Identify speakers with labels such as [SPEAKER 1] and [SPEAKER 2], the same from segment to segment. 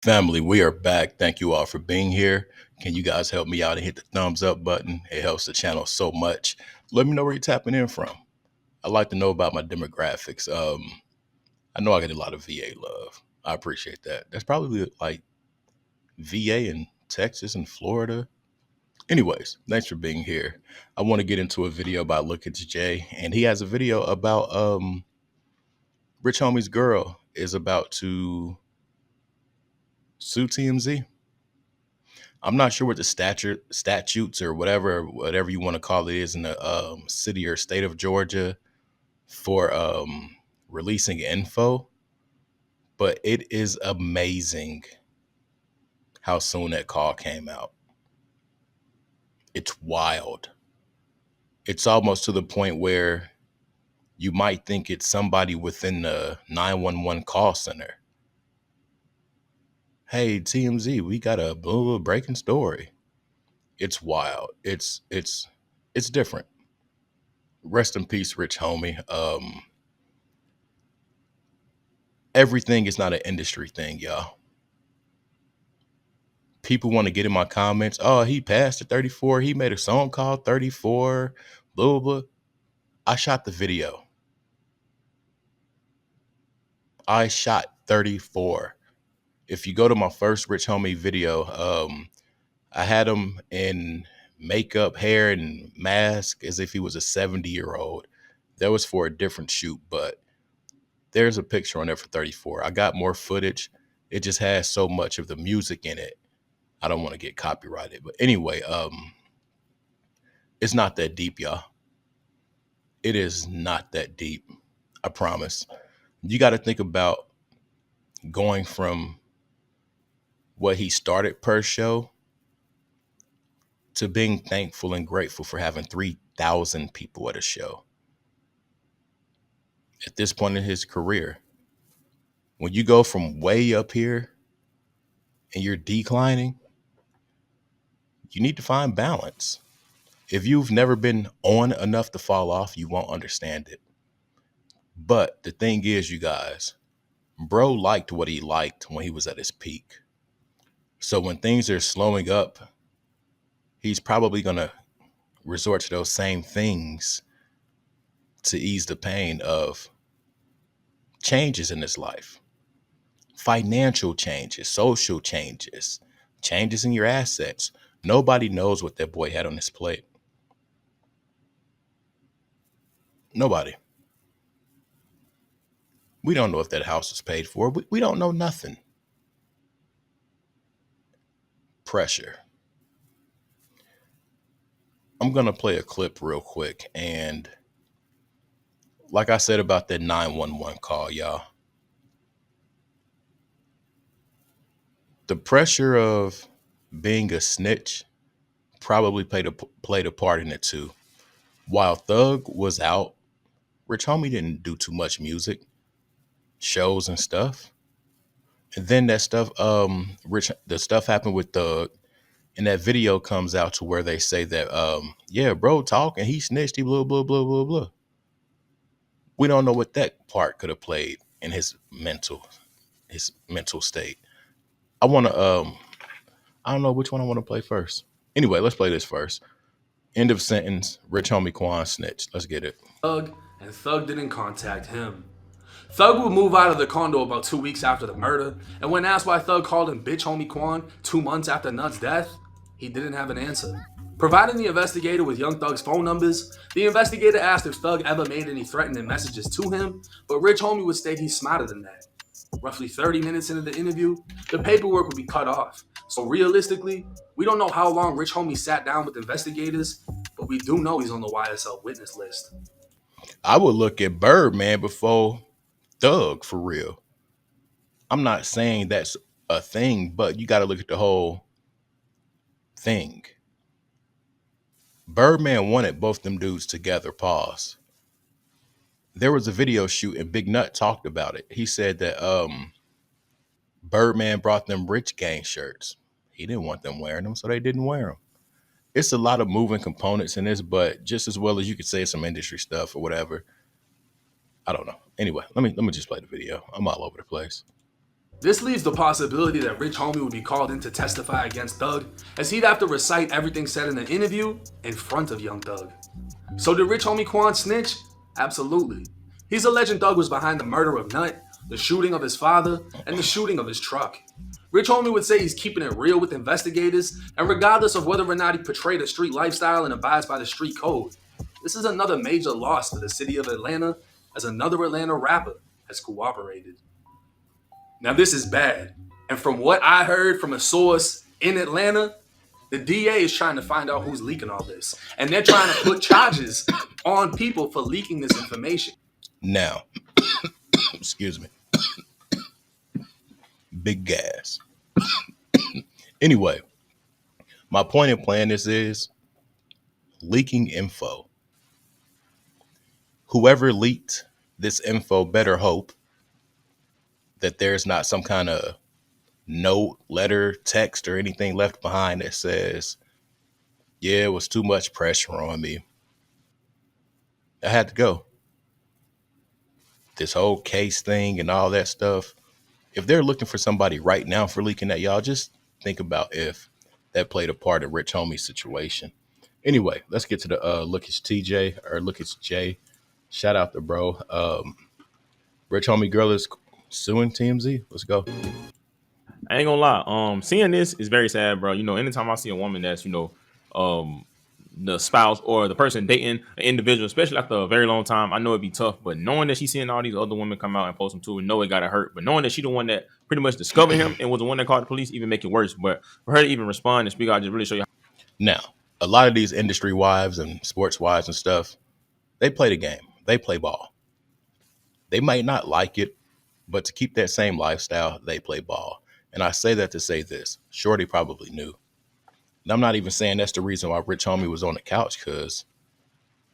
[SPEAKER 1] Family, we are back. Thank you all for being here. Can you guys help me out and hit the thumbs up button? It helps the channel so much. Let me know where you're tapping in from. I'd like to know about my demographics. I know I get a lot of VA love. I appreciate that. That's probably like VA in Texas and Florida. Anyways, thanks for being here. I want to get into a video about Look It's Jay, and he has a video about Rich Homie's girl is about to sue TMZ. I'm not sure what the statutes or whatever you want to call it is in the city or state of Georgia for releasing info, but it is amazing how soon that call came out. It's wild. It's almost to the point where you might think it's somebody within the 911 call center. Hey, TMZ, we got a blah, breaking story. It's wild. It's different. Rest in peace, Rich Homie. Everything is not an industry thing, y'all. People want to get in my comments. Oh, he passed at 34. He made a song called 34. Blah, blah, blah. I shot the video. I shot 34. If you go to my first Rich Homie video, I had him in makeup, hair, and mask as if he was a 70-year-old. That was for a different shoot, but there's a picture on there for 34. I got more footage. It just has so much of the music in it. I don't want to get copyrighted. But anyway, it's not that deep, y'all. It is not that deep. I promise. You got to think about going from what he started per show to being thankful and grateful for having 3,000 people at a show. At this point in his career, when you go from way up here and you're declining, you need to find balance. If you've never been on enough to fall off, you won't understand it. But the thing is, you guys, bro liked what he liked when he was at his peak. So when things are slowing up, he's probably going to resort to those same things to ease the pain of changes in his life. Financial changes, social changes, changes in your assets. Nobody knows what that boy had on his plate. Nobody. We don't know if that house was paid for. We don't know nothing. Pressure. I'm going to play a clip real quick. And like I said about that 911 call, y'all, the pressure of being a snitch probably played a part in it too. While Thug was out, Rich Homie didn't do too much music, shows and stuff. And then that stuff, the stuff happened with Thug, and that video comes out to where they say that, yeah, bro, talk and he snitched, he blah blah blah blah blah. We don't know what that part could have played in his mental state. I want to, I don't know which one I want to play first. Anyway, let's play this first. End of sentence. Rich Homie Quan snitched. Let's get it.
[SPEAKER 2] Thug, and Thug didn't contact him. Thug would move out of the condo about 2 weeks after the murder, and when asked why Thug called him bitch homie Quan 2 months after Nut's death, he didn't have an answer. Providing the investigator with Young Thug's phone numbers, the investigator asked if Thug ever made any threatening messages to him, but Rich Homie would state he's smarter than that. Roughly 30 minutes into the interview, the paperwork would be cut off. So realistically, we don't know how long Rich Homie sat down with investigators, but we do know he's on the YSL witness list.
[SPEAKER 1] I would look at Birdman before Thug for real. I'm not saying that's a thing, but you got to look at the whole thing. Birdman wanted both them dudes together. Pause. There was a video shoot and Big Nut talked about it. He said that Birdman brought them Rich Gang shirts. He didn't want them wearing them, so they didn't wear them. It's a lot of moving components in this, but just as well as you could say some industry stuff or whatever. I don't know. Anyway, let me just play the video. I'm all over the place.
[SPEAKER 2] This leaves the possibility that Rich Homie would be called in to testify against Thug, as he'd have to recite everything said in the interview in front of Young Thug. So did Rich Homie Quan snitch? Absolutely. He's alleging Thug was behind the murder of Nut, the shooting of his father, and the shooting of his truck. Rich Homie would say he's keeping it real with investigators, and regardless of whether or not he portrayed a street lifestyle and abides by the street code, this is another major loss for the city of Atlanta, as another Atlanta rapper has cooperated. Now, this is bad. And from what I heard from a source in Atlanta, the DA is trying to find out who's leaking all this. And they're trying to put charges on people for leaking this information.
[SPEAKER 1] Now, excuse me, big gas. Anyway, my point in playing this is leaking info. Whoever leaked this info better hope that there's not some kind of note, letter, text, or anything left behind that says, yeah, it was too much pressure on me. I had to go. This whole case thing and all that stuff. If they're looking for somebody right now for leaking that, y'all just think about if that played a part in Rich Homie's situation. Anyway, let's get to the look at TJ or look at Jay. Shout out to bro. Rich Homie girl is suing TMZ. Let's go.
[SPEAKER 3] I ain't gonna lie. Seeing this is very sad, bro. You know, anytime I see a woman that's, um, the spouse or the person dating an individual, especially after a very long time, I know it'd be tough. But knowing that she's seeing all these other women come out and post them too, and know it gotta hurt. But knowing that she the one that pretty much discovered him and was the one that called the police, even make it worse. But for her to even respond and speak out, just really show you.
[SPEAKER 1] Now, a lot of these industry wives and sports wives and stuff, they play the game. They play ball. They might not like it, but to keep that same lifestyle, they play ball. And I say that to say this. Shorty probably knew. And I'm not even saying that's the reason why Rich Homie was on the couch, because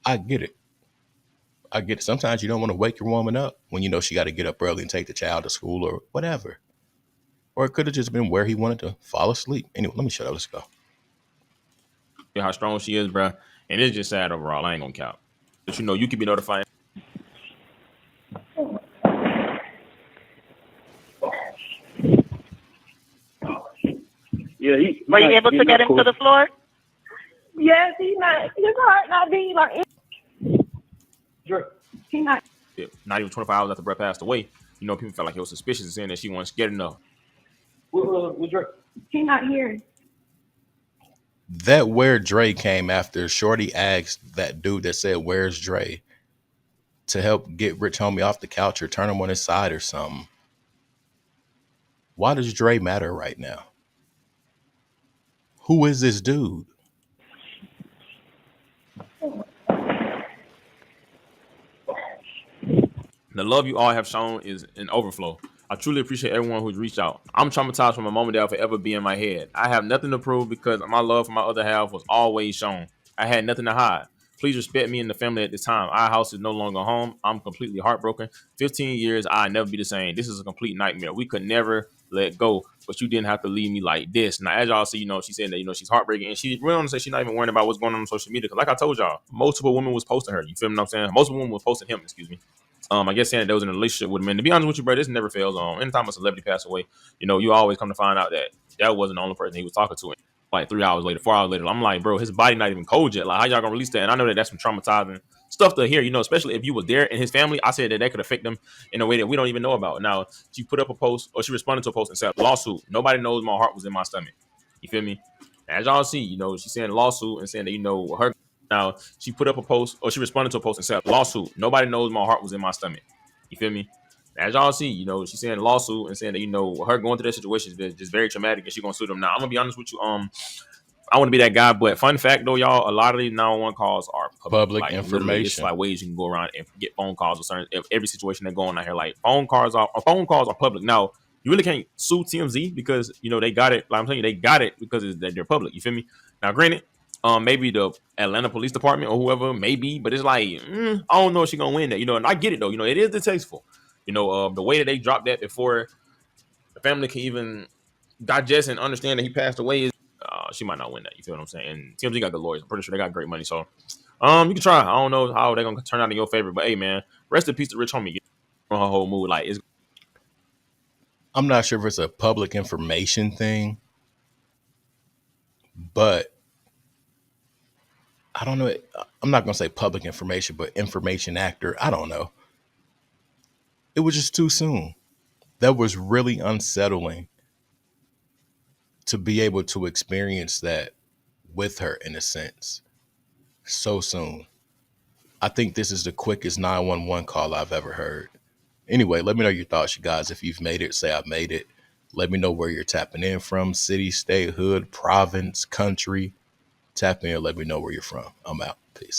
[SPEAKER 1] I get it. I get it. Sometimes you don't want to wake your woman up when you know she got to get up early and take the child to school or whatever. Or it could have just been where he wanted to fall asleep. Anyway, let me shut up. Let's go.
[SPEAKER 3] How strong she is, bro. And it's just sad overall. I ain't gonna count. But you could be notified.
[SPEAKER 4] Yeah,
[SPEAKER 5] Were you able to get him to the floor?
[SPEAKER 6] Yes, he's not. His heart not being like. He not.
[SPEAKER 3] Not even 24 hours after Brett passed away. People felt like he was suspicious and saying that she wasn't scared enough.
[SPEAKER 6] He not here.
[SPEAKER 1] That Where Dre came after Shorty asked that dude that said, "Where's Dre?" to help get Rich Homie off the couch or turn him on his side or something. Why does Dre matter right now? Who is this dude?
[SPEAKER 3] The love you all have shown is an overflow. I truly appreciate everyone who's reached out. I'm traumatized from a moment that'll forever be in my head. I have nothing to prove because my love for my other half was always shown. I had nothing to hide. Please respect me and the family at this time. Our house is no longer home. I'm completely heartbroken. 15 years, I'll never be the same. This is a complete nightmare. We could never let go, but you didn't have to leave me like this. Now, as y'all see, she said that, she's heartbreaking, and she really want to say she's not even worrying about what's going on social media. Because like I told y'all, multiple women was posting her. You feel me what I'm saying? Multiple women was posting him, excuse me. I guess saying that they was in a relationship with him. And to be honest with you, bro, this never fails. Anytime a celebrity passed away, you always come to find out that that wasn't the only person he was talking to. Like 3 hours later, 4 hours later, I'm like, bro, his body not even cold yet. Like, how y'all gonna release that? And I know that that's some traumatizing stuff to hear, especially if you was there in his family. I said that could affect them in a way that we don't even know about. Now, she put up a post, or she responded to a post and said, lawsuit. Nobody knows my heart was in my stomach. You feel me? As y'all see, she's saying lawsuit and saying that, her. Now, she put up a post, or she responded to a post and said, lawsuit. Nobody knows my heart was in my stomach. You feel me? As y'all see, she's saying lawsuit and saying that, her going through that situation is just very traumatic and she's going to sue them. Now, I'm going to be honest with you. I want to be that guy, but fun fact though, y'all, a lot of these 911 calls are
[SPEAKER 1] Public
[SPEAKER 3] like,
[SPEAKER 1] information.
[SPEAKER 3] It's like ways you can go around and get phone calls or certain every situation that's going on here. Like phone calls are public. Now, you really can't sue TMZ because they got it. Like I'm telling you, they got it because they're public. You feel me? Now, granted, maybe the Atlanta Police Department or whoever, maybe, but it's like I don't know if she's gonna win that. And I get it though. It is distasteful. The way that they dropped that before the family can even digest and understand that he passed away is. She might not win that. You feel what I'm saying? And TMZ got good lawyers. I'm pretty sure they got great money. So, you can try. I don't know how they're gonna turn out in your favor, but hey, man, rest in peace to Rich Homie. On her whole mood, like it's.
[SPEAKER 1] I'm not sure if it's a public information thing, but I don't know. I'm not going to say public information, but information actor. I don't know. It was just too soon. That was really unsettling to be able to experience that with her in a sense so soon. I think this is the quickest 911 call I've ever heard. Anyway, let me know your thoughts, you guys. If you've made it, say I've made it. Let me know where you're tapping in from, city, state, hood, province, country. Tap in, let me know where you're from. I'm out. Peace.